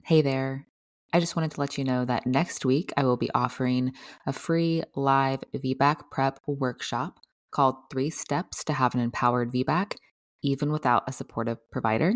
Hey there. I just wanted to let you know that next week I will be offering a free live VBAC prep workshop called Three Steps to Have an Empowered VBAC, even without a supportive provider.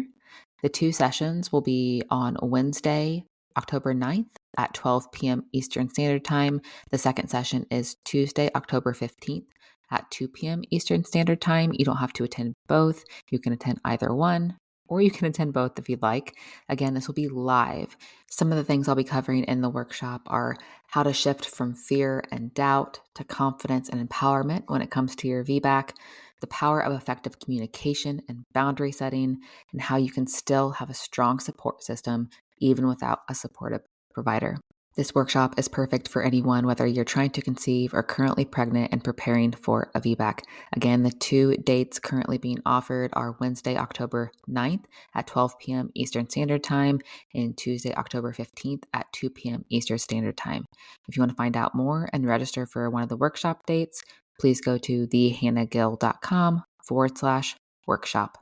The two sessions will be on Wednesday, October 9th at 12 p.m. Eastern Standard Time. The second session is Tuesday, October 15th at 2 p.m. Eastern Standard Time. You don't have to attend both. You can attend either one, or you can attend both if you'd like. Again, this will be live. Some of the things I'll be covering in the workshop are how to shift from fear and doubt to confidence and empowerment when it comes to your VBAC, the power of effective communication and boundary setting, and how you can still have a strong support system even without a supportive provider. This workshop is perfect for anyone, whether you're trying to conceive or currently pregnant and preparing for a VBAC. Again, the two dates currently being offered are Wednesday, October 9th at 12 p.m. Eastern Standard Time and Tuesday, October 15th at 2 p.m. Eastern Standard Time. If you want to find out more and register for one of the workshop dates, please go to thehannahgill.com/workshop.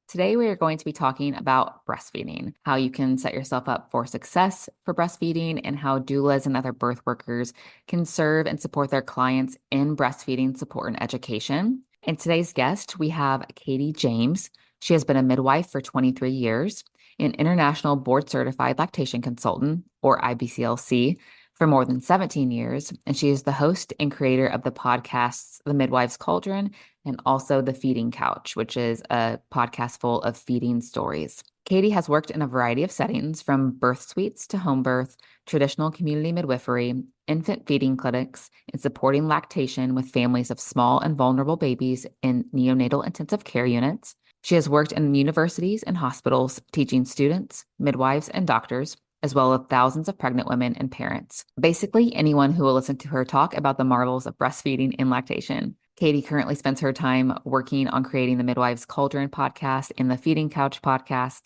Today, we are going to be talking about breastfeeding, how you can set yourself up for success for breastfeeding, and how doulas and other birth workers can serve and support their clients in breastfeeding support and education. And today's guest, we have Katie James. She has been a midwife for 23 years, an international board certified lactation consultant, or IBCLC, for more than 17 years. And she is the host and creator of the podcasts The Midwife's Cauldron and also The Feeding Couch, which is a podcast full of feeding stories. Katie has worked in a variety of settings, from birth suites to home birth, traditional community midwifery, infant feeding clinics, and supporting lactation with families of small and vulnerable babies in neonatal intensive care units. She has worked in universities and hospitals, teaching students, midwives, and doctors, as well as thousands of pregnant women and parents. Basically, anyone who will listen to her talk about the marvels of breastfeeding and lactation. Katie currently spends her time working on creating the Midwife's Cauldron podcast and the Feeding Couch podcast,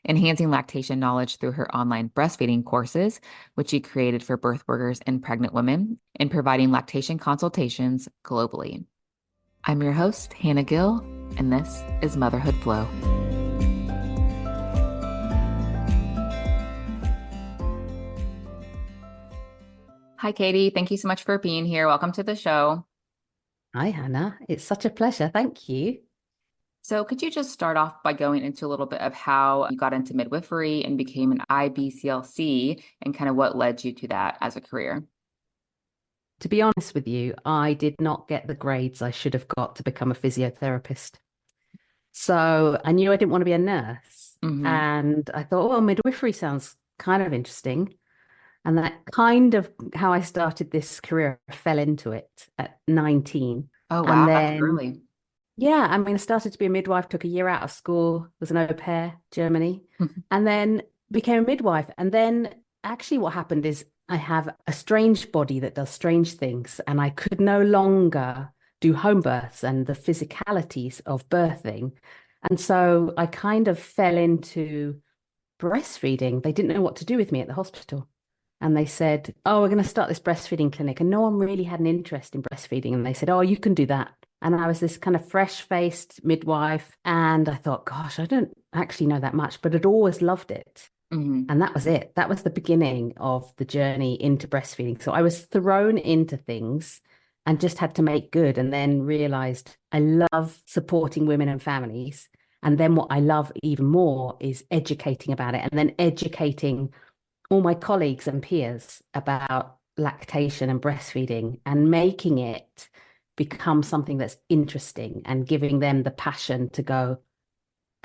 enhancing lactation knowledge through her online breastfeeding courses, which she created for birth workers and pregnant women, and providing lactation consultations globally. I'm your host, Hannah Gill, and this is Motherhood Flow. Hi, Katie. Thank you so much for being here. Welcome to the show. Hi, Hannah. It's such a pleasure. Thank you. So could you just start off by going into a little bit of how you got into midwifery and became an IBCLC and kind of what led you to that as a career? To be honest with you, I did not get the grades I should have got to become a physiotherapist. So I knew I didn't want to be a nurse. Mm-hmm. And I thought, well, midwifery sounds kind of interesting. And that kind of how I started this career, I fell into it at 19. Oh, And wow. That's then, early. yeah, I mean, I started to be a midwife, took a year out of school, was an au pair, Germany, and then became a midwife. And then actually what happened is I have a strange body that does strange things, and I could no longer do home births and the physicalities of birthing. And so I kind of fell into breastfeeding. They didn't know what to do with me at the hospital. And they said, oh, we're going to start this breastfeeding clinic. And no one really had an interest in breastfeeding. And they said, oh, you can do that. And I was this kind of fresh-faced midwife. And I thought, gosh, I don't actually know that much, but I'd always loved it. Mm-hmm. And that was it. That was the beginning of the journey into breastfeeding. So I was thrown into things and just had to make good, and then realized I love supporting women and families. And then what I love even more is educating about it, and then educating all my colleagues and peers about lactation and breastfeeding, and making it become something that's interesting and giving them the passion to go,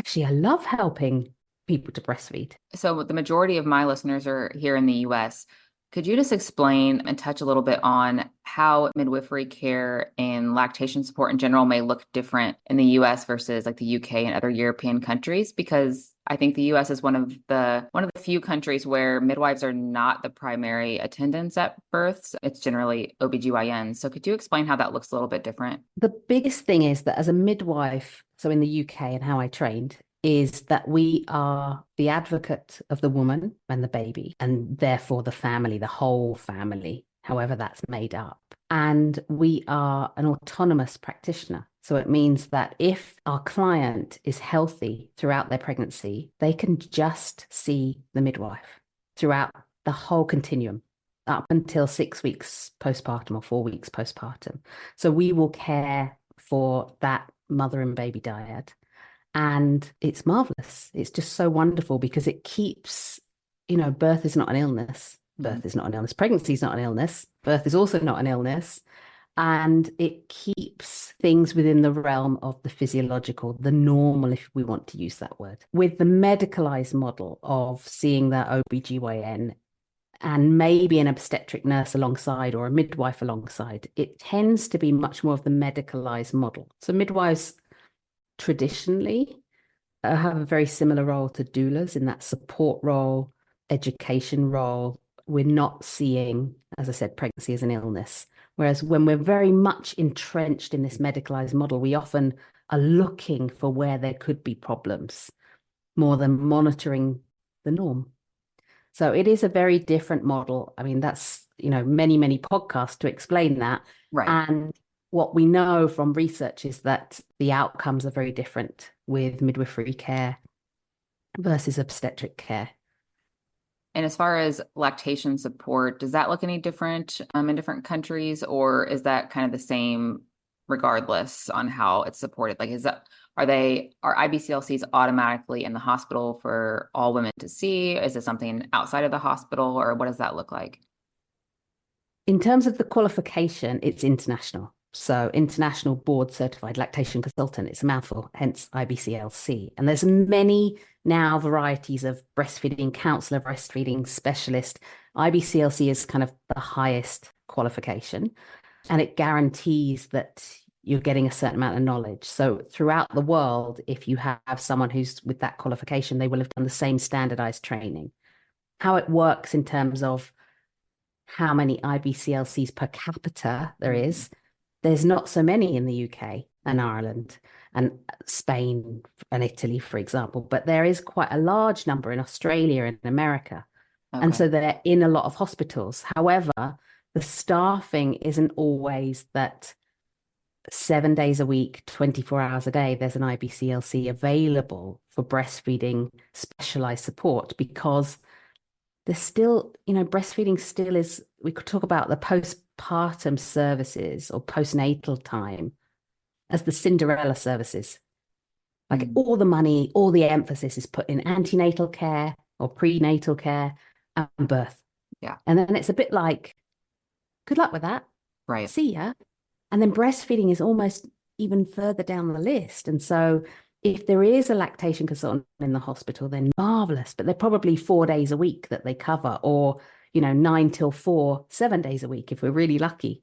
actually, I love helping people to breastfeed. So the majority of my listeners are here in the US. Could you just explain and touch a little bit on how midwifery care and lactation support in general may look different in the US versus like the UK and other European countries? Because I think the US is one of the few countries where midwives are not the primary attendants at births. It's generally OBGYNs. So could you explain how that looks a little bit different? The biggest thing is that as a midwife, so in the UK and how I trained, is that we are the advocate of the woman and the baby, and therefore the family, the whole family, however that's made up. And we are an autonomous practitioner. So it means that if our client is healthy throughout their pregnancy, they can just see the midwife. throughout the whole continuum up until 6 weeks postpartum or 4 weeks postpartum. So we will care for that mother and baby dyad. And it's marvelous. It's just so wonderful because it keeps, birth is not an illness. Mhm. Birth is not an illness. Pregnancy is not an illness. Birth is also not an illness. And it keeps things within the realm of the physiological, the normal, if we want to use that word. With the medicalized model of seeing the OBGYN and maybe an obstetric nurse alongside or a midwife alongside, it tends to be much more of the medicalized model. So midwives traditionally have a very similar role to doulas in that support role, education role. We're not seeing, as I said, pregnancy as an illness. Whereas when we're very much entrenched in this medicalized model, we often are looking for where there could be problems more than monitoring the norm. So it is a very different model. I mean, that's, many, many podcasts to explain that. Right. And what we know from research is that the outcomes are very different with midwifery care versus obstetric care. And as far as lactation support, does that look any different in different countries, or is that kind of the same regardless on how it's supported? Like, are IBCLCs automatically in the hospital for all women to see? Is it something outside of the hospital, or what does that look like? In terms of the qualification, it's international. So international board certified lactation consultant, it's a mouthful, hence IBCLC. And there's many now varieties of breastfeeding counselor, breastfeeding specialist. IBCLC is kind of the highest qualification, and it guarantees that you're getting a certain amount of knowledge. So throughout the world, if you have someone who's with that qualification, they will have done the same standardized training. How it works in terms of how many IBCLCs per capita there is, there's not so many in the UK and Ireland and Spain and Italy, for example, but there is quite a large number in Australia and America. And Okay. so they're in a lot of hospitals. However, the staffing isn't always that 7 days a week, 24 hours a day, there's an IBCLC available for breastfeeding specialized support because there's still, breastfeeding still is, we could talk about the postpartum services or postnatal time as the Cinderella services. Like Mm. all the money, all the emphasis is put in antenatal care or prenatal care and birth. Yeah. And then it's a bit like, good luck with that. Right. See ya. And then breastfeeding is almost even further down the list. And so if there is a lactation consultant in the hospital, then marvelous, but they're probably 4 days a week that they cover, or, 9 till 4, 7 days a week, if we're really lucky.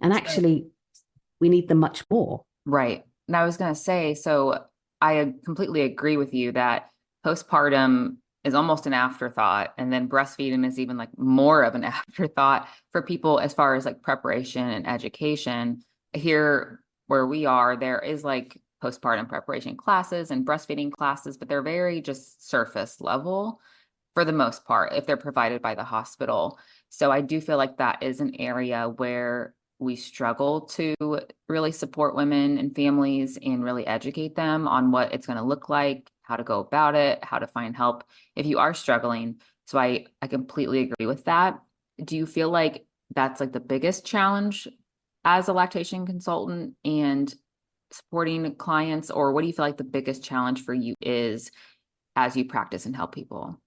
And So, actually, we need them much more. right. And I was going to say, so I completely agree with you that postpartum is almost an afterthought. And then breastfeeding is even like more of an afterthought for people as far as like preparation and education. Here where we are, there is like postpartum preparation classes and breastfeeding classes, but they're very just surface level for the most part if they're provided by the hospital. So I do feel like that is an area where we struggle to really support women and families and really educate them on what it's going to look like, how to go about it, how to find help if you are struggling. So I completely agree with that. Do you feel like that's like the biggest challenge as a lactation consultant and supporting clients, or what do you feel like the biggest challenge for you is as you practice and help people?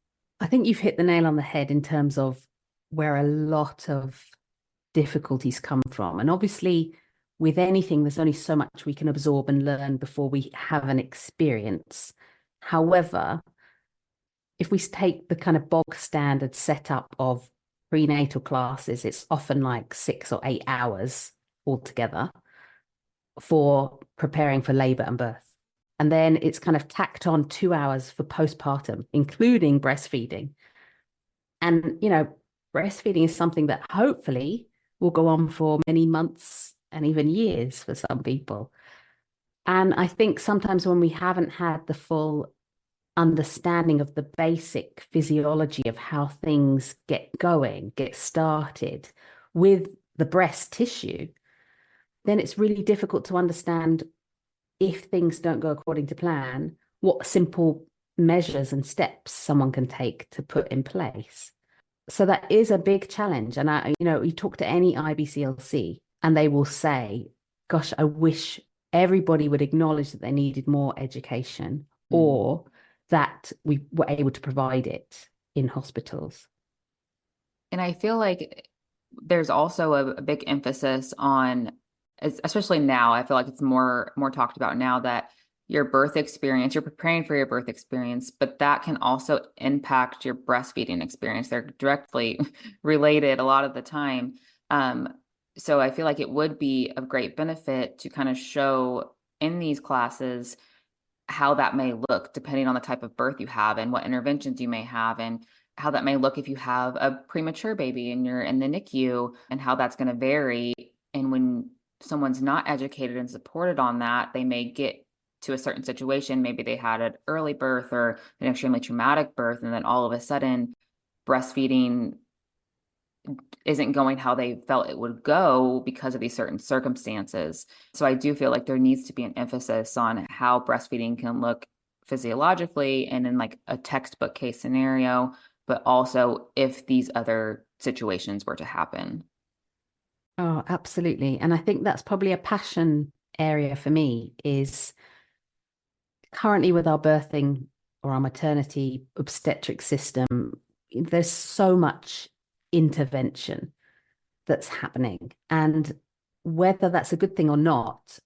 I think you've hit the nail on the head in terms of where a lot of difficulties come from. And obviously, with anything, there's only so much we can absorb and learn before we have an experience. However, if we take the kind of bog standard setup of prenatal classes, it's often like 6 or 8 hours altogether for preparing for labor and birth. And then it's kind of tacked on 2 hours for postpartum, including breastfeeding. And, breastfeeding is something that hopefully will go on for many months and even years for some people. And I think sometimes when we haven't had the full understanding of the basic physiology of how things get going, get started with the breast tissue, then it's really difficult to understand if things don't go according to plan, what simple measures and steps someone can take to put in place. So that is a big challenge. And you talk to any IBCLC and they will say, gosh, I wish everybody would acknowledge that they needed more education Mm. or that we were able to provide it in hospitals. And I feel like there's also a big emphasis on, especially now, I feel like it's more talked about now that your birth experience, you're preparing for your birth experience, but that can also impact your breastfeeding experience. They're directly related a lot of the time. Um, so I feel like it would be of great benefit to kind of show in these classes how that may look depending on the type of birth you have and what interventions you may have and how that may look if you have a premature baby and you're in the NICU and how that's going to vary. And when someone's not educated and supported on that, they may get to a certain situation. Maybe they had an early birth or an extremely traumatic birth, and then all of a sudden breastfeeding isn't going how they felt it would go because of these certain circumstances. So I do feel like there needs to be an emphasis on how breastfeeding can look physiologically and in like a textbook case scenario, but also if these other situations were to happen. Oh, absolutely. And I think that's probably a passion area for me is currently with our birthing or our maternity obstetric system, there's so much intervention that's happening. And whether that's a good thing or not,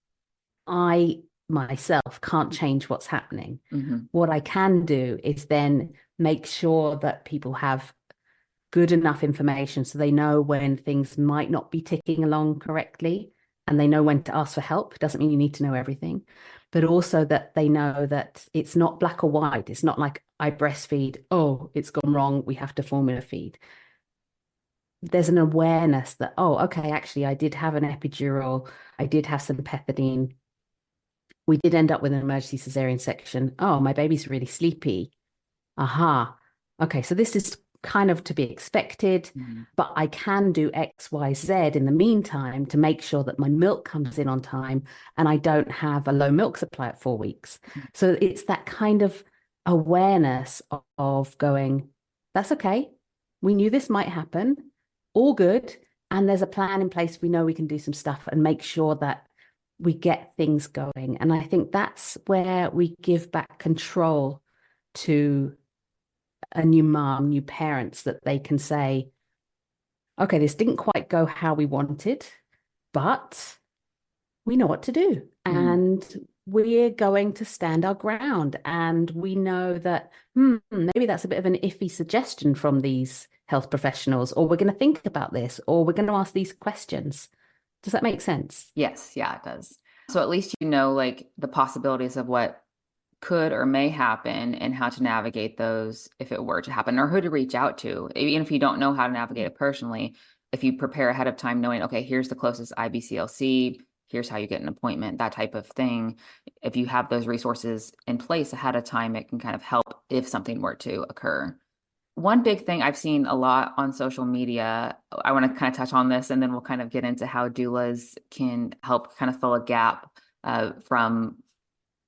I myself can't change what's happening. Mm-hmm. What I can do is then make sure that people have good enough information so they know when things might not be ticking along correctly and they know when to ask for help. It doesn't mean you need to know everything, but also that they know that it's not black or white. It's not like I breastfeed, oh, it's gone wrong, we have to formula feed. There's an awareness that, oh, okay, actually, I did have an epidural, I did have some pethidine. We did end up with an emergency cesarean section. Oh, my baby's really sleepy. Aha. Okay, so this is kind of to be expected, Mm-hmm. but I can do X, Y, Z in the meantime to make sure that my milk comes in on time and I don't have a low milk supply at 4 weeks. So it's that kind of awareness of going, that's okay. We knew this might happen. All good. And there's a plan in place. We know we can do some stuff and make sure that we get things going. And I think that's where we give back control to a new mom, new parents, that they can say, okay, this didn't quite go how we wanted, but we know what to do. Mm-hmm. And we're going to stand our ground. And we know that maybe that's a bit of an iffy suggestion from these health professionals, or we're going to think about this, or we're going to ask these questions. Does that make sense? Yes, yeah, it does. So at least you know like the possibilities of what could or may happen and how to navigate those if it were to happen or who to reach out to. Even if you don't know how to navigate it personally, if you prepare ahead of time knowing, okay, here's the closest IBCLC, here's how you get an appointment, that type of thing. If you have those resources in place ahead of time, it can kind of help if something were to occur. One big thing I've seen a lot on social media, I want to kind of touch on this and then we'll kind of get into how doulas can help kind of fill a gap from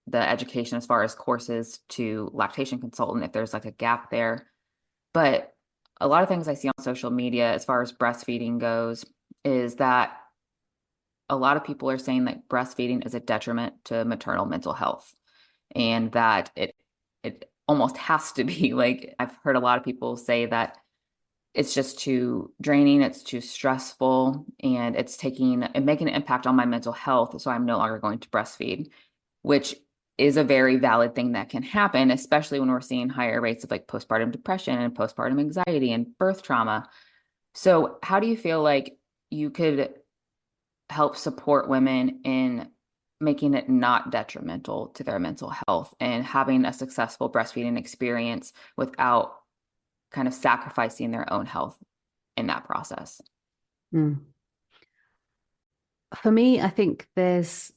the education as far as courses to lactation consultant, if there's like a gap there. But a lot of things I see on social media as far as breastfeeding goes is that a lot of people are saying that breastfeeding is a detriment to maternal mental health and that it almost has to be. Like I've heard a lot of people say that it's just too draining, it's too stressful, and it's taking and making an impact on my mental health. So I'm no longer going to breastfeed, which is a very valid thing that can happen, especially when we're seeing higher rates of like postpartum depression and postpartum anxiety and birth trauma. So how do you feel like you could help support women in making it not detrimental to their mental health and having a successful breastfeeding experience without kind of sacrificing their own health in that process? Mm. For me, I think there's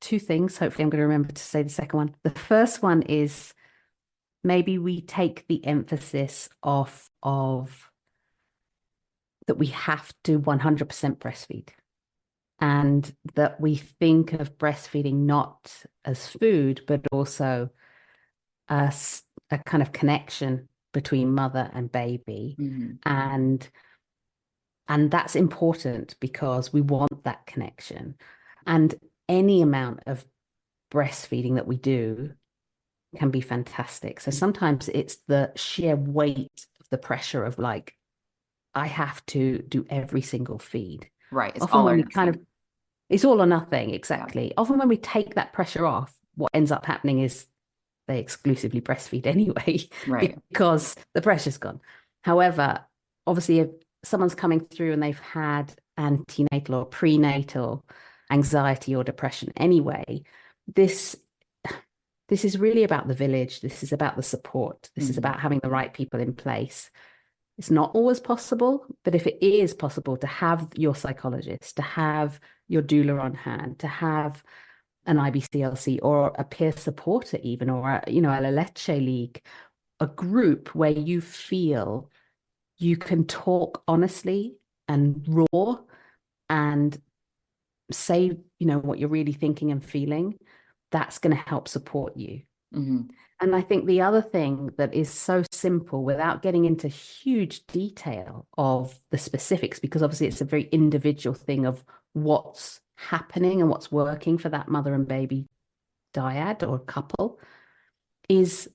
two things. Hopefully, I'm going to remember to say the second one. The first one is maybe we take the emphasis off of that we have to 100% breastfeed and that we think of breastfeeding not as food, but also a kind of connection between mother and baby. Hmm. And that's important because we want that connection. And any amount of breastfeeding that we do can be fantastic. So sometimes it's the sheer weight of the pressure of like, I have to do every single feed. Right. It's Often all when or we kind nothing. of, it's all or nothing, Yeah. exactly. Often when we take that pressure off, what ends up happening is they exclusively breastfeed anyway Right. because the pressure's gone. However, obviously, if someone's coming through and they've had antenatal or prenatal anxiety or depression anyway, this this is really about the village. This is about the support. This is Hmm. about having the right people in place. It's not always possible, but if it is possible to have your psychologist, to have your doula on hand, to have an IBCLC or a peer supporter even, or a La Leche League, a group where you feel you can talk honestly and raw and say, what you're really thinking and feeling, that's going to help support you. Hmm. And I think the other thing that is so simple without getting into huge detail of the specifics, because obviously it's a very individual thing of what's happening and what's working for that mother and baby dyad or couple, is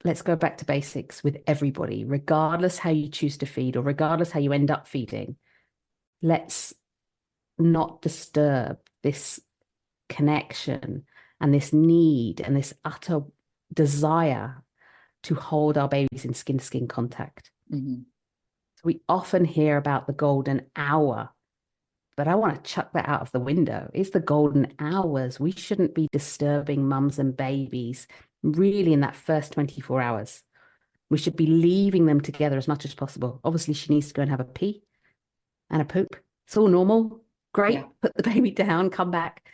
let's go back to basics with everybody, regardless how you choose to feed or regardless how you end up feeding. Let's not disturb this connection and this need and this utter desire to hold our babies in skin to skin contact. Hmm. So we often hear about the golden hour, but I want to chuck that out of the window. It's the golden hours. We shouldn't be disturbing mums and babies really in that first 24 hours. We should be leaving them together as much as possible. Obviously, she needs to go and have a pee and a poop. It's all normal. Yeah. Great. Put the baby down, come back.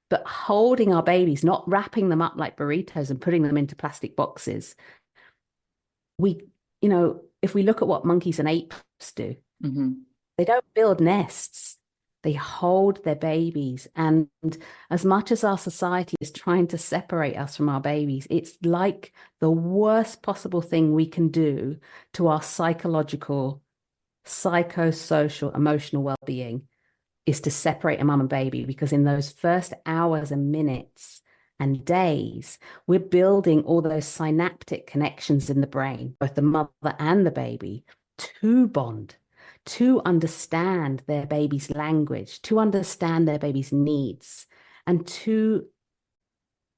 But holding our babies, not wrapping them up like burritos and putting them into plastic boxes. We, if we look at what monkeys and apes do, Hmm. they don't build nests. They hold their babies. And as much as our society is trying to separate us from our babies, it's like the worst possible thing we can do to our psychological, psychosocial, emotional well-being is to separate a mum and baby, because in those first hours and minutes and days, we're building all those synaptic connections in the brain, both the mother and the baby, to bond, to understand their baby's language, to understand their baby's needs. And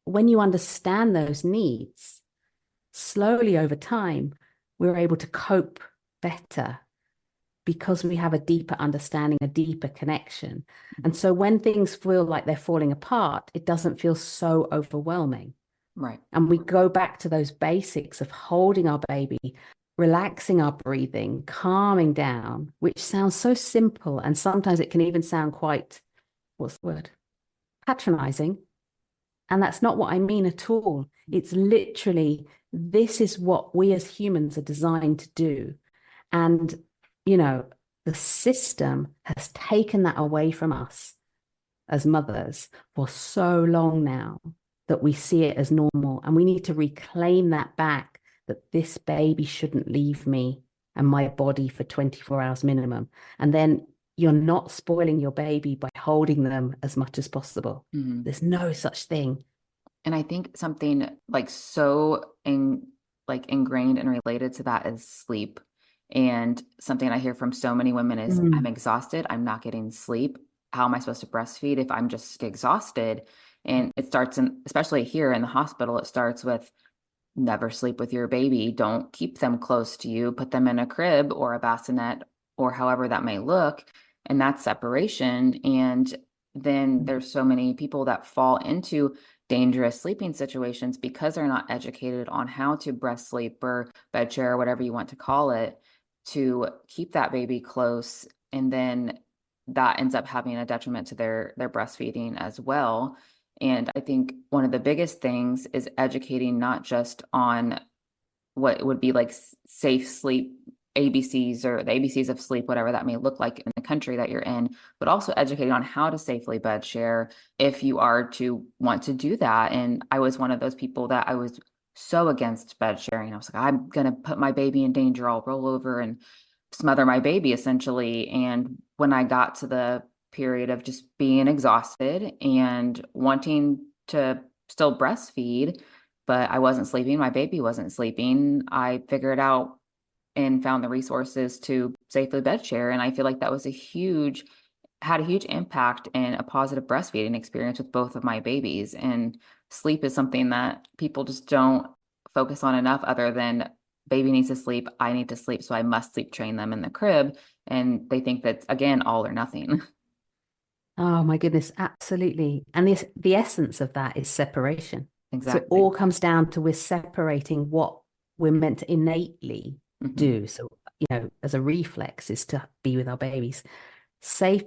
when you understand those needs, slowly over time, we're able to cope better because we have a deeper understanding, a deeper connection. And so when things feel like they're falling apart, it doesn't feel so overwhelming. Right. And we go back to those basics of holding our baby, relaxing our breathing, calming down, which sounds so simple. And sometimes it can even sound quite, what's the word? Patronizing. And that's not what I mean at all. It's literally, this is what we as humans are designed to do. And, you know, the system has taken that away from us as mothers for so long now that we see it as normal. And we need to reclaim that back, that this baby shouldn't leave me and my body for 24 hours minimum. And then you're not spoiling your baby by holding them as much as possible. Hmm. There's no such thing. And I think something like ingrained and related to that is sleep. And something I hear from so many women is I'm Mm. exhausted, I'm not getting sleep. How am I supposed to breastfeed if I'm just exhausted? And it starts especially here in the hospital, it starts with never sleep with your baby. Don't keep them close to you. Put them in a crib or a bassinet or however that may look. And that's separation. And then there's so many people that fall into dangerous sleeping situations because they're not educated on how to breast sleep or bed share or whatever you want to call it to keep that baby close. And then that ends up having a detriment to their breastfeeding as well. And I think one of the biggest things is educating not just on what would be like safe sleep ABCs or the ABCs of sleep, whatever that may look like in the country that you're in, but also educating on how to safely bed share if you are to want to do that. And I was one of those people that I was so against bed sharing. I was like, I'm going to put my baby in danger. I'll roll over and smother my baby essentially. And when I got to the period of just being exhausted and wanting to still breastfeed, but I wasn't sleeping, my baby wasn't sleeping, I figured out and found the resources to safely bed share. And I feel like that was had a huge impact and a positive breastfeeding experience with both of my babies. And sleep is something that people just don't focus on enough, other than baby needs to sleep, I need to sleep, so I must sleep train them in the crib. And they think that's, again, all or nothing. Oh my goodness, absolutely. And the essence of that is separation. So it Exactly. all comes down to we're separating what we're meant to innately Hmm. do. So, as a reflex is to be with our babies. Safe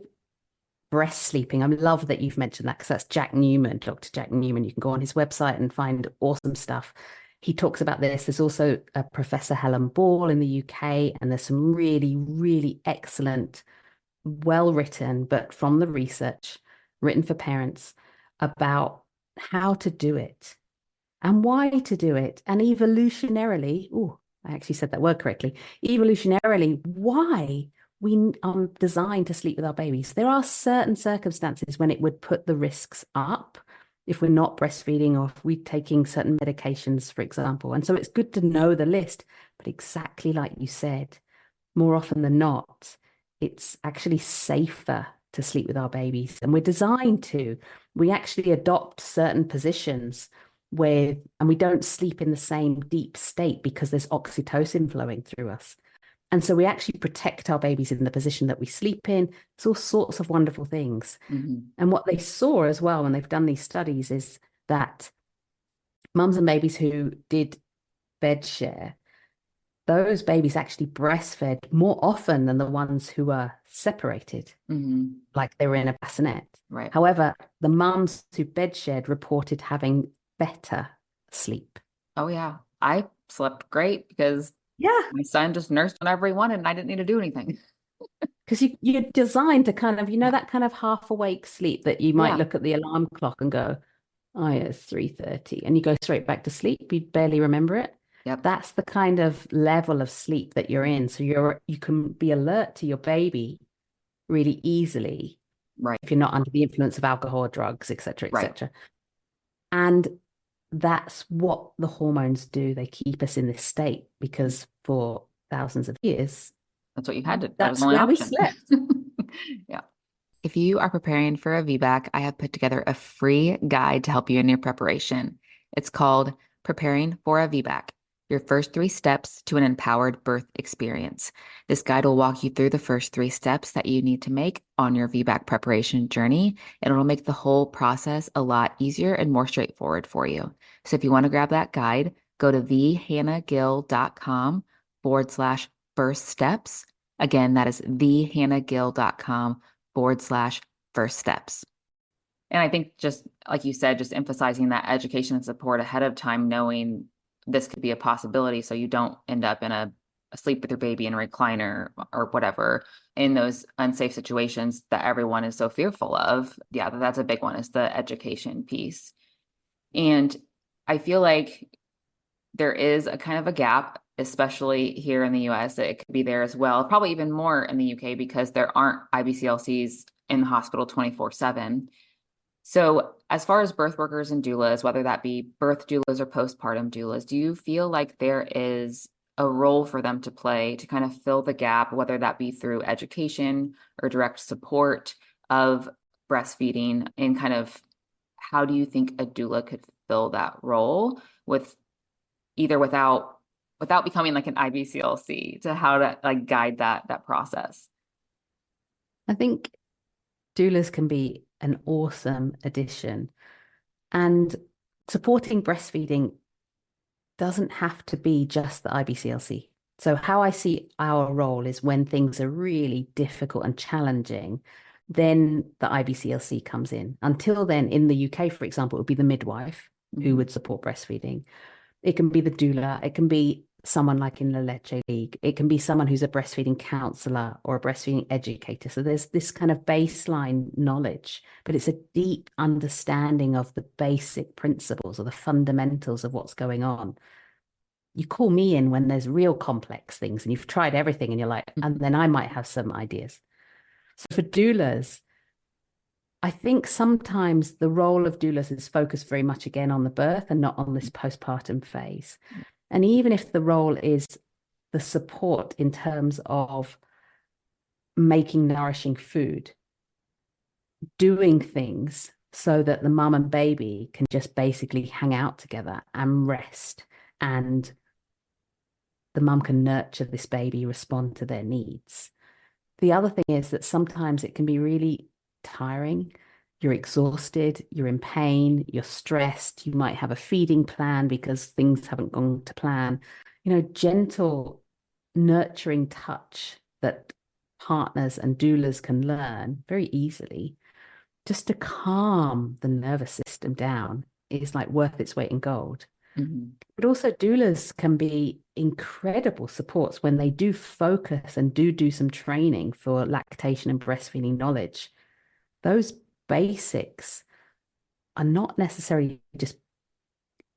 breast sleeping. I love that you've mentioned that because that's Jack Newman, Dr. Jack Newman. You can go on his website and find awesome stuff. He talks about this. There's also a Professor Helen Ball in the UK, and there's some really, really excellent, well written, but from the research, written for parents about how to do it and why to do it. And evolutionarily, oh, I actually said that word correctly. Evolutionarily, why we are designed to sleep with our babies. There are certain circumstances when it would put the risks up if we're not breastfeeding or if we're taking certain medications, for example. And so it's good to know the list. But exactly like you said, more often than not, it's actually safer to sleep with our babies. And we're designed to. We actually adopt certain positions and we don't sleep in the same deep state because there's oxytocin flowing through us. And so we actually protect our babies in the position that we sleep in. It's all sorts of wonderful things. Hmm. And what they saw as well when they've done these studies is that mums and babies who did bed share, those babies actually breastfed more often than the ones who were separated, Hmm. like they were in a bassinet. Right. However, the mums who bed shared reported having better sleep. Oh, yeah. I slept great because Yeah, my son just nursed whenever he wanted and I didn't need to do anything. because you're designed to kind of, that kind of half awake sleep that you might Yeah. look at the alarm clock and go, oh, yeah, it's 3:30. And you go straight back to sleep. You barely remember it. Yep. That's the kind of level of sleep that you're in. So you can be alert to your baby really easily Right. if you're not under the influence of alcohol or drugs, et cetera, et Right. cetera. And that's what the hormones do. They keep us in this state because for thousands of years, That's what you had to, that was the that's only where we option. slept. Yeah. If you are preparing for a VBAC, I have put together a free guide to help you in your preparation. It's called Preparing for a VBAC, your first three steps to an empowered birth experience. This guide will walk you through the first three steps that you need to make on your VBAC preparation journey, and it'll make the whole process a lot easier and more straightforward for you. So if you want to grab that guide, go to thehannahgill.com/first steps. Again, that is thehannahgill.com/first steps. And I think, just like you said, just emphasizing that education and support ahead of time, knowing this could be a possibility so you don't end up asleep with your baby in a recliner or whatever in those unsafe situations that everyone is so fearful of. Yeah, that's a big one, is the education piece. And I feel like there is a kind of a gap, especially here in the US. It could be there as well, probably even more in the UK, because there aren't IBCLCs in the hospital 24/7. So, as far as birth workers and doulas, whether that be birth doulas or postpartum doulas, do you feel like there is a role for them to play to kind of fill the gap, whether that be through education or direct support of breastfeeding? And kind of, how do you think a doula could fill that role, with either without becoming like an IBCLC, to how to like guide that process? I think doulas can be an awesome addition. And supporting breastfeeding doesn't have to be just the IBCLC. So, how I see our role is when things are really difficult and challenging, then the IBCLC comes in. Until then, in the UK, for example, it would be the midwife who Mhm. would support breastfeeding. It can be the doula, it can be someone like in the Leche League. It can be someone who's a breastfeeding counselor or a breastfeeding educator. So there's this kind of baseline knowledge, but it's a deep understanding of the basic principles or the fundamentals of what's going on. You call me in when there's real complex things and you've tried everything and you're like, and then I might have some ideas. So for doulas, I think sometimes the role of doulas is focused very much again on the birth and not on this postpartum phase. And even if the role is the support in terms of making nourishing food, doing things so that the mum and baby can just basically hang out together and rest, and the mum can nurture this baby, respond to their needs. The other thing is that sometimes it can be really tiring. You're exhausted, you're in pain, you're stressed, you might have a feeding plan because things haven't gone to plan. Gentle, nurturing touch that partners and doulas can learn very easily just to calm the nervous system down is like worth its weight in gold. Mm-hmm. But also doulas can be incredible supports when they do focus and do some training for lactation and breastfeeding knowledge. Those basics are not necessarily just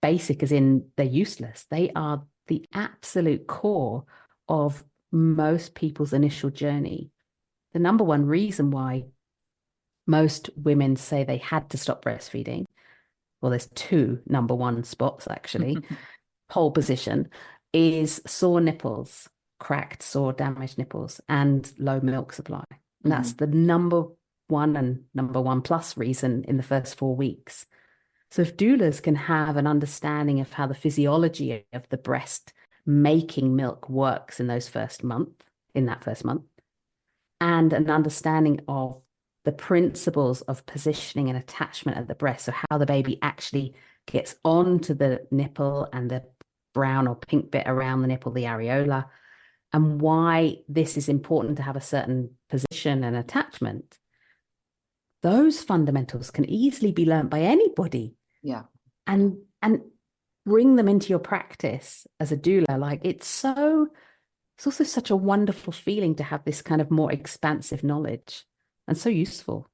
basic as in they're useless. They are the absolute core of most people's initial journey. The number one reason why most women say they had to stop breastfeeding, well, there's two number one spots actually, pole position, is sore nipples, cracked, sore, damaged nipples, and low milk supply. And that's the number one and number one plus reason in the first 4 weeks. So if doulas can have an understanding of how the physiology of the breast making milk works in that first month, and an understanding of the principles of positioning and attachment at the breast, so how the baby actually gets onto the nipple and the brown or pink bit around the nipple, the areola, and why this is important to have a certain position and attachment. Those fundamentals can easily be learned by anybody. Yeah. And bring them into your practice as a doula. Like it's also such a wonderful feeling to have this kind of more expansive knowledge, and so useful.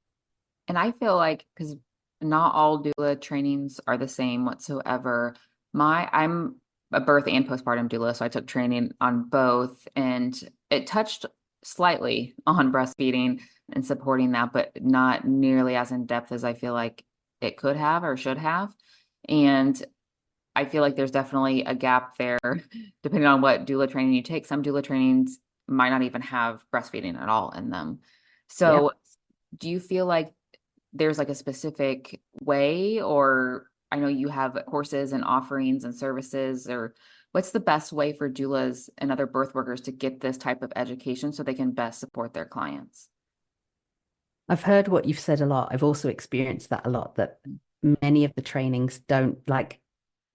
And I feel like, because not all doula trainings are the same whatsoever. I'm a birth and postpartum doula, so I took training on both, and it touched slightly on breastfeeding and supporting that, but not nearly as in depth as I feel like it could have or should have. And I feel like there's definitely a gap there, depending on what doula training you take. Some doula trainings might not even have breastfeeding at all in them. So do you feel like there's like a specific way, or I know you have courses and offerings and services, or what's the best way for doulas and other birth workers to get this type of education so they can best support their clients? I've heard what you've said a lot. I've also experienced that a lot, that many of the trainings don't, like,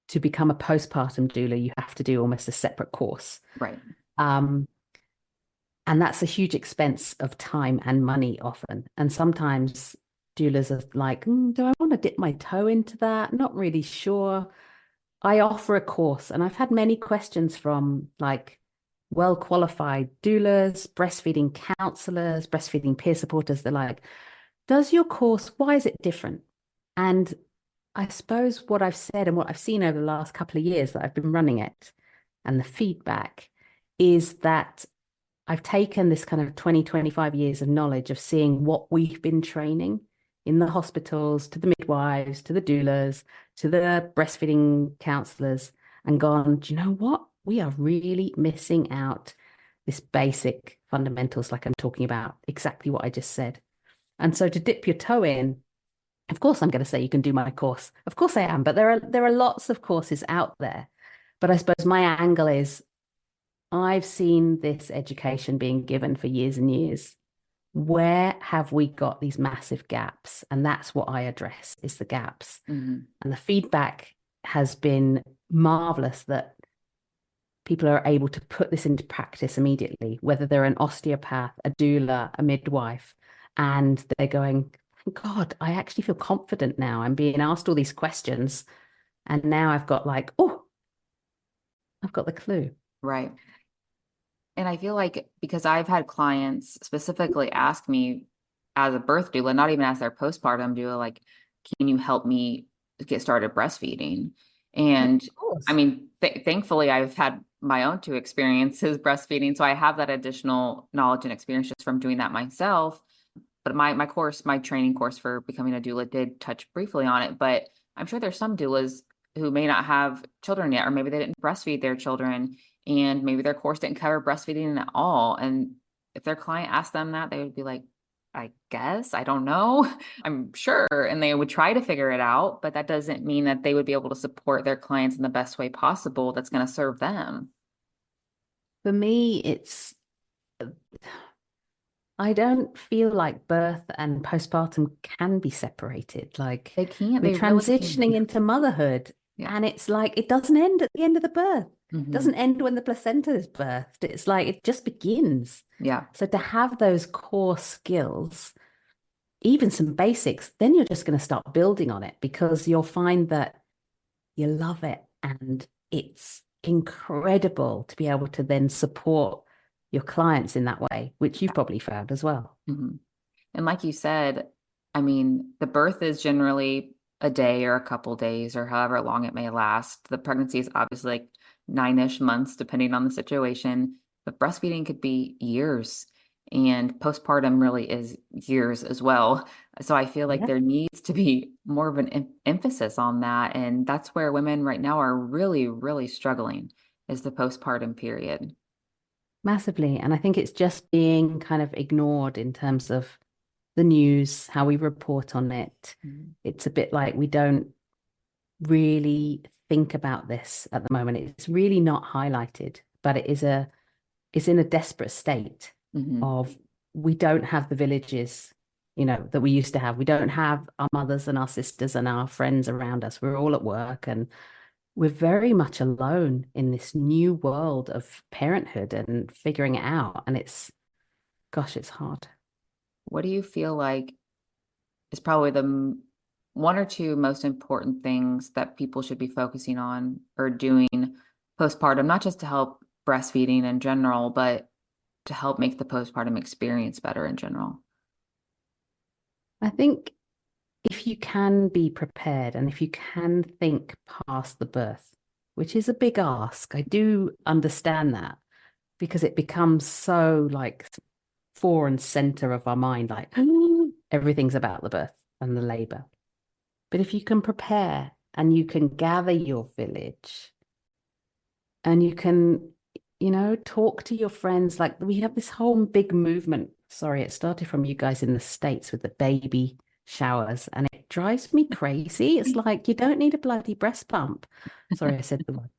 to become a postpartum doula, you have to do almost a separate course. Right. And that's a huge expense of time and money often. And sometimes doulas are like, do I want to dip my toe into that? Not really sure. I offer a course, and I've had many questions from like well-qualified doulas, breastfeeding counselors, breastfeeding peer supporters. They're like, does your course, why is it different? And I suppose what I've said and what I've seen over the last couple of years that I've been running it, and the feedback is that I've taken this kind of 20, 25 years of knowledge of seeing what we've been training in the hospitals, to the midwives, to the doulas, to the breastfeeding counselors, and gone, do you know what? We are really missing out this basic fundamentals, like I'm talking about, exactly what I just said. And so to dip your toe in, of course, I'm going to say you can do my course. Of course I am, but there are lots of courses out there. But I suppose my angle is I've seen this education being given for years and years. Where have we got these massive gaps? And that's what I address, is the gaps. And the feedback has been marvelous that people are able to put this into practice immediately, whether they're an osteopath, a doula, a midwife, and they're going, God, I actually feel confident now. I'm being asked all these questions. And now I've got like, oh, I've got the clue. Right. And I feel like because I've had clients specifically ask me as a birth doula, not even as their postpartum doula, like, can you help me get started breastfeeding? Yeah, And of I course. mean, thankfully, I've had my own two experiences breastfeeding. So I have that additional knowledge and experience just from doing that myself. But my course, my training course for becoming a doula did touch briefly on it. But I'm sure there's some doulas who may not have children yet, or maybe they didn't breastfeed their children, and maybe their course didn't cover breastfeeding at all. And if their client asked them that, they would be like, I guess, I don't know. I'm sure. And they would try to figure it out, but that doesn't mean that they would be able to support their clients in the best way possible that's going to serve them. For me, I don't feel like birth and postpartum can be separated. Like They can't, we're they really can't. transitioning into motherhood, Yeah. and it's like it doesn't end at the end of the birth. It Hmm. doesn't end when the placenta is birthed. It's like it just begins. Yeah. So to have those core skills, even some basics, then you're just going to start building on it because you'll find that you love it and it's incredible to be able to then support your clients in that way, which you've probably found as well. Hmm. And like you said, I mean, the birth is generally a day or a couple days or however long it may last. The pregnancy is obviously like 9-ish months, depending on the situation. But breastfeeding could be years. And postpartum really is years as well. So I feel like Yeah. there needs to be more of an emphasis on that. And that's where women right now are really, really struggling is the postpartum period. Massively. And I think it's just being kind of ignored in terms of the news, how we report on it. Mhm. It's a bit like we don't really think about this at the moment. It's really not highlighted, but it's in a desperate state Mhm. of we don't have the villages, that we used to have. We don't have our mothers and our sisters and our friends around us. We're all at work and we're very much alone in this new world of parenthood and figuring it out. And gosh, it's hard. What do you feel like is probably the one or two most important things that people should be focusing on or doing postpartum, not just to help breastfeeding in general, but to help make the postpartum experience better in general. I think if you can be prepared and if you can think past the birth, which is a big ask, I do understand that because it becomes so like fore and center of our mind, like everything's about the birth and the labor. But if you can prepare and you can gather your village and you can, talk to your friends, like we have this whole big movement. Sorry, it started from you guys in the States with the baby showers, and it drives me crazy. It's like you don't need a bloody breast pump. Sorry, I said the word.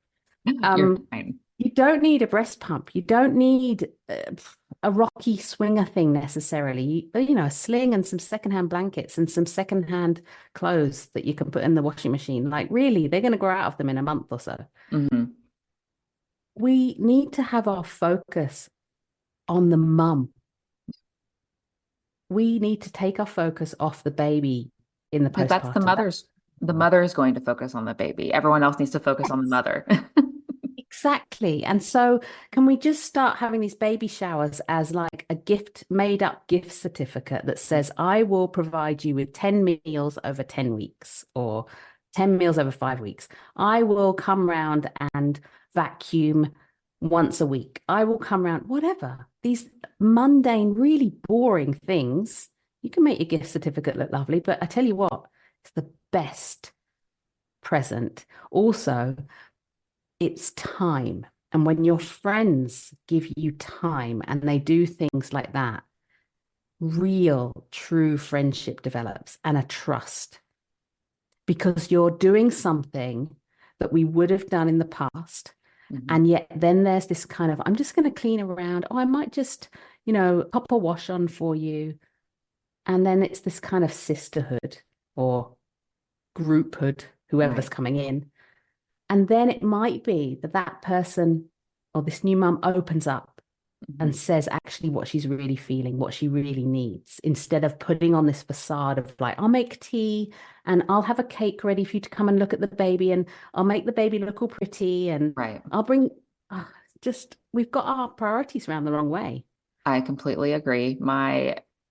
You're Um, fine. you don't need a breast pump. You don't need a rocky swinger thing necessarily. A sling and some secondhand blankets and some secondhand clothes that you can put in the washing machine. Like, really, they're going to grow out of them in a month or so. Hmm. We need to have our focus on the mum. We need to take our focus off the baby in the Because that's postpartum. the mother is going to focus on the baby. Everyone else needs to focus on the Yes. mother. Exactly. And so, can we just start having these baby showers as like a made up gift certificate that says, I will provide you with 10 meals over 10 weeks or 10 meals over 5 weeks. I will come round and vacuum once a week. I will come round, whatever. These mundane, really boring things. You can make your gift certificate look lovely, but I tell you what, it's the best present. Also, it's time. And when your friends give you time and they do things like that, real, true friendship develops and a trust because you're doing something that we would have done in the past. Mhm. And yet then there's this kind of, I'm just going to clean around. Oh, I might just, pop a wash on for you. And then it's this kind of sisterhood or grouphood, whoever's Right. coming in. And then it might be that that person or this new mum opens up and Mhm. says actually what she's really feeling, what she really needs, instead of putting on this facade of like, I'll make tea and I'll have a cake ready for you to come and look at the baby and I'll make the baby look all pretty and Right. I'll bring. Oh, we've got our priorities around the wrong way. I completely agree.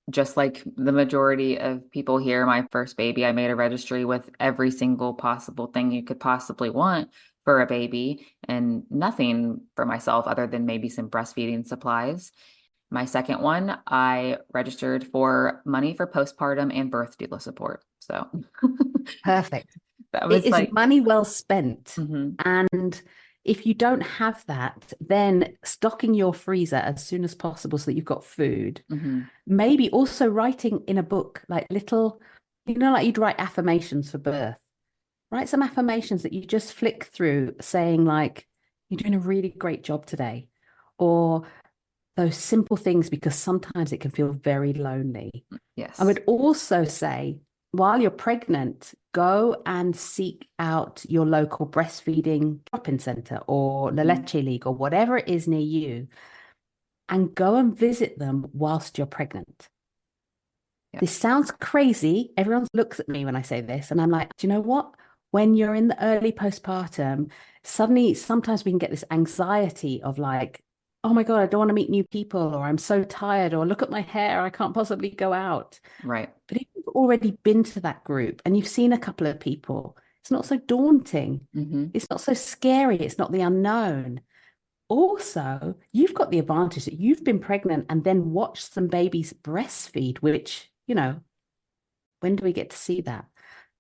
Just like the majority of people here, my first baby, I made a registry with every single possible thing you could possibly want for a baby and nothing for myself other than maybe some breastfeeding supplies. My second one, I registered for money for postpartum and birth doula support. So Perfect. that It was is like, money well spent. mhm, And if you don't have that, then stocking your freezer as soon as possible so that you've got food. mhm, Maybe also writing in a book, like little, like you'd write affirmations for birth. Write some affirmations that you just flick through saying, like, you're doing a really great job today. Or those simple things, because sometimes it can feel very lonely. I yes. would also say, while you're pregnant, go and seek out your local breastfeeding drop-in center or La Mhm, Leche League or whatever it is near you, and go and visit them whilst you're pregnant. yep, This sounds crazy. Everyone looks at me when I say this, and I'm like, do you know what? When you're in the early postpartum, suddenly sometimes we can get this anxiety of like, oh my God, I don't want to meet new people, or I'm so tired, or look at my hair, I can't possibly go out. right. But if you've already been to that group and you've seen a couple of people, it's not so daunting. Hmm. It's not so scary. It's not the unknown. Also, you've got the advantage that you've been pregnant and then watched some babies breastfeed, which, when do we get to see that?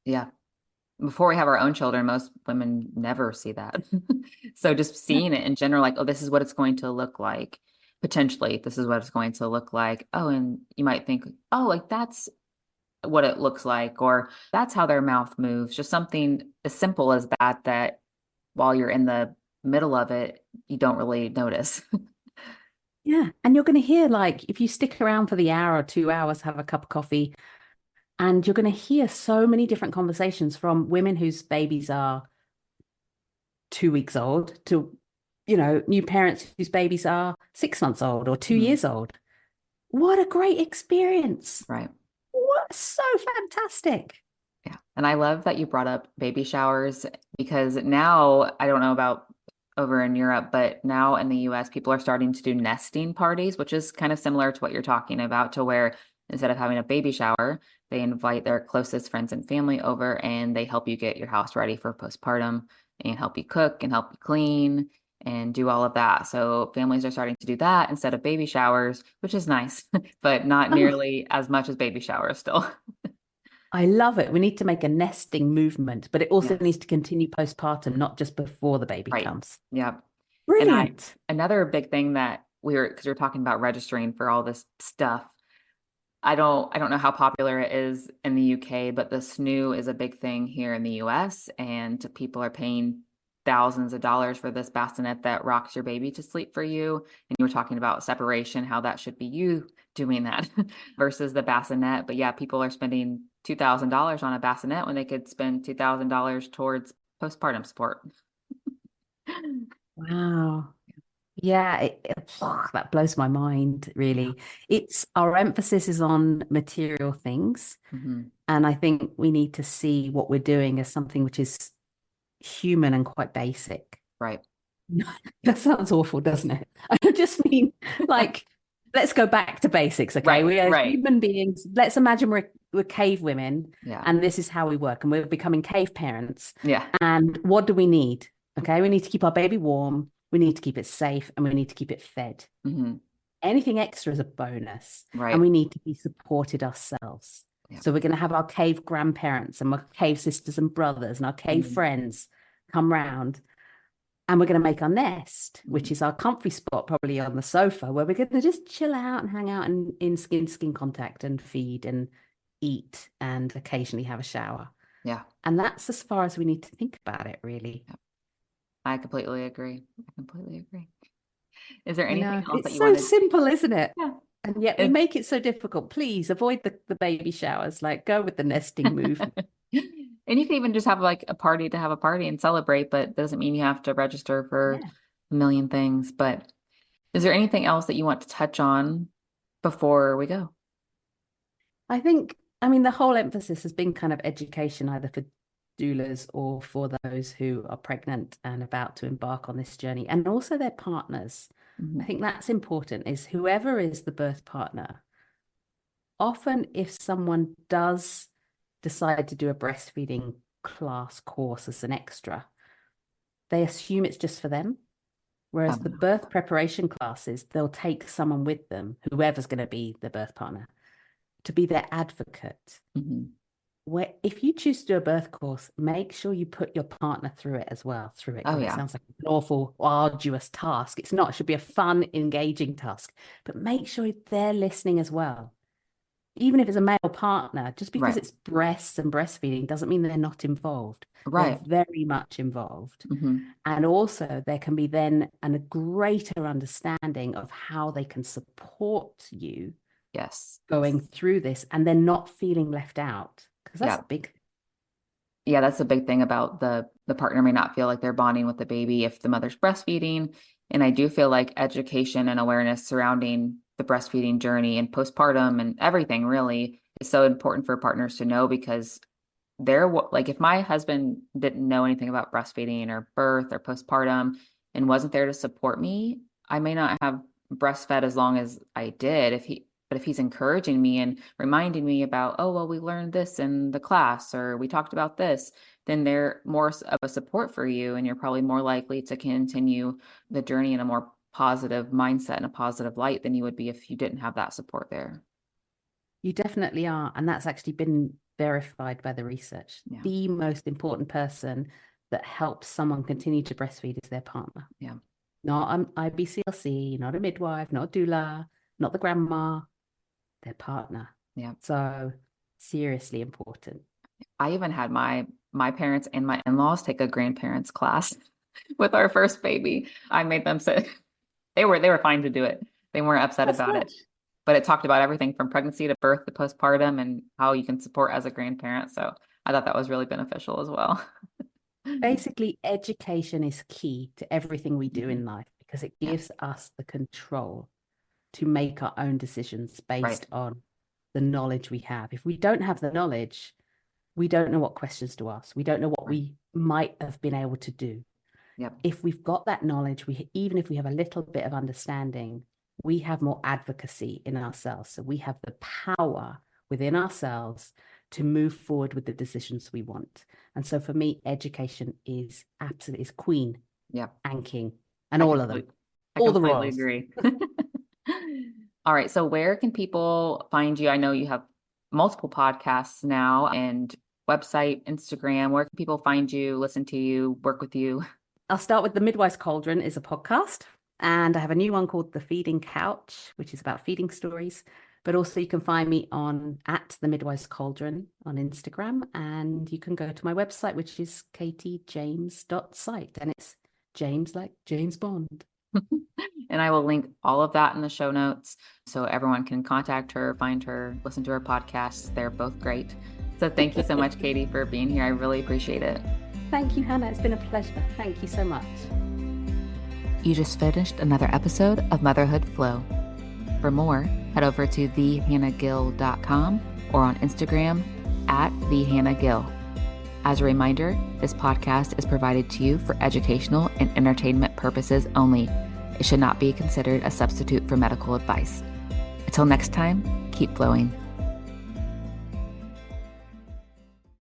Yeah. Before we have our own children, most women never see that. So just Yeah. seeing it in general, like, oh, this is what it's going to look like. Potentially, this is what it's going to look like. Oh, and you might think, oh, like that's what it looks like, or that's how their mouth moves. Just something as simple as that, that while you're in the middle of it, you don't really notice. Yeah. And you're going to hear, like, if you stick around for the hour or 2 hours, have a cup of coffee, and you're going to hear so many different conversations from women whose babies are 2 weeks old to, new parents whose babies are 6 months old or two Mhm. years old. What a great experience. Right. What so fantastic. Yeah. And I love that you brought up baby showers because now I don't know about over in Europe, but now in the US, people are starting to do nesting parties, which is kind of similar to what you're talking about, to where instead of having a baby shower, they invite their closest friends and family over and they help you get your house ready for postpartum and help you cook and help you clean and do all of that. So families are starting to do that instead of baby showers, which is nice, but not Oh, nearly as much as baby showers still. I love it. We need to make a nesting movement, but it also Yes. needs to continue postpartum, not just before the baby Right. comes. Yeah. And Brilliant. another big thing that because we are talking about registering for all this stuff. I don't know how popular it is in the UK, but the SNU is a big thing here in the US, and people are paying thousands of dollars for this bassinet that rocks your baby to sleep for you. And you were talking about separation, how that should be you doing that versus the bassinet. But yeah, people are spending $2,000 on a bassinet when they could spend $2,000 towards postpartum support. Wow. Yeah, that blows my mind, really. It's our emphasis is on material things. Hmm. And I think we need to see what we're doing as something which is human and quite basic. Right. That sounds awful, doesn't it? I just mean, like, let's go back to basics, okay? Right, We are right. human beings. Let's imagine we're cave women Yeah. and this is how we work, and we're becoming cave parents. Yeah. And what do we need? Okay, we need to keep our baby warm, we need to keep it safe, and we need to keep it fed. Hmm. Anything extra is a bonus, and Right. we need to be supported ourselves. Yeah. So we're going to have our cave grandparents and our cave sisters and brothers and our cave Hmm. friends come round, and we're going to make our nest, which Hmm. is our comfy spot, probably on the sofa, where we're going to just chill out and hang out in skin contact and feed and eat and occasionally have a shower. Yeah. And that's as far as we need to think about it, really. Yeah. I completely agree. I completely agree. Is there I anything know. else that It's you so wanted? simple, isn't it? Yeah. And yet we It, make it so difficult. Please avoid the baby showers, like go with the nesting move. and you can even just have like a party to have a party and celebrate, but doesn't mean you have to register for Yeah. a million things. But is there anything else that you want to touch on before we go? I think, I mean, the whole emphasis has been kind of education, either for doulas or for those who are pregnant and about to embark on this journey, and also their partners. I think that's important, is whoever is the birth partner. Often if someone does decide to do a breastfeeding class course as an extra, they assume it's just for them. Whereas the birth preparation classes, they'll take someone with them, whoever's going to be the birth partner, to be their advocate. Where if you choose to do a birth course, make sure you put your partner through it as well. It sounds like an awful, arduous task. It's not. It should be a fun, engaging task. But make sure they're listening as well. Even if it's a male partner, just because it's breasts and breastfeeding doesn't mean they're not involved. They're very much involved. And also there can be then a greater understanding of how they can support you going through this, and then not feeling left out. Because that's a big that's a big thing about the partner may not feel like they're bonding with the baby if the mother's breastfeeding. And I do feel like education and awareness surrounding the breastfeeding journey and postpartum and everything really is so important for partners to know, because they're like, if my husband didn't know anything about breastfeeding or birth or postpartum and wasn't there to support me, I may not have breastfed as long as I did. But if he's encouraging me and reminding me about, oh, well, we learned this in the class, or we talked about this, then they're more of a support for you. And you're probably more likely to continue the journey in a more positive mindset and a positive light than you would be if you didn't have that support there. You definitely are. And that's actually been verified by the research. The most important person that helps someone continue to breastfeed is their partner. Not an IBCLC, not a midwife, not a doula, not the grandma, their partner. So seriously important. I even had my parents and my in-laws take a grandparents class with our first baby. I made them sit. They were fine to do it. They weren't upset about it. But it talked about everything from pregnancy to birth to postpartum and how you can support as a grandparent. So I thought that was really beneficial as well. Basically, education is key to everything we do in life, because it gives us the control to make our own decisions based on the knowledge we have. If we don't have the knowledge, we don't know what questions to ask. We don't know what we might have been able to do. If we've got that knowledge, even if we have a little bit of understanding, we have more advocacy in ourselves. So we have the power within ourselves to move forward with the decisions we want. And so for me, education is queen and king, and all of them. All the royals. Agree. All right. So where can people find you? I know you have multiple podcasts now and website, Instagram. Where can people find you, listen to you, work with you? I'll start with The Midwife's Cauldron is a podcast. And I have a new one called The Feeding Couch, which is about feeding stories. But also you can find me at The Midwife's Cauldron on Instagram. And you can go to my website, which is katiejames.site. And it's James like James Bond. And I will link all of that in the show notes so everyone can contact her, find her, listen to her podcasts. They're both great. So thank you so much, Katie, for being here. I really appreciate it. Thank you, Hannah. It's been a pleasure. Thank you so much. You just finished another episode of Motherhood Flow. For more, head over to thehannahgill.com or on Instagram @thehannahgill. As a reminder, this podcast is provided to you for educational and entertainment purposes only. It should not be considered a substitute for medical advice. Until next time, keep flowing.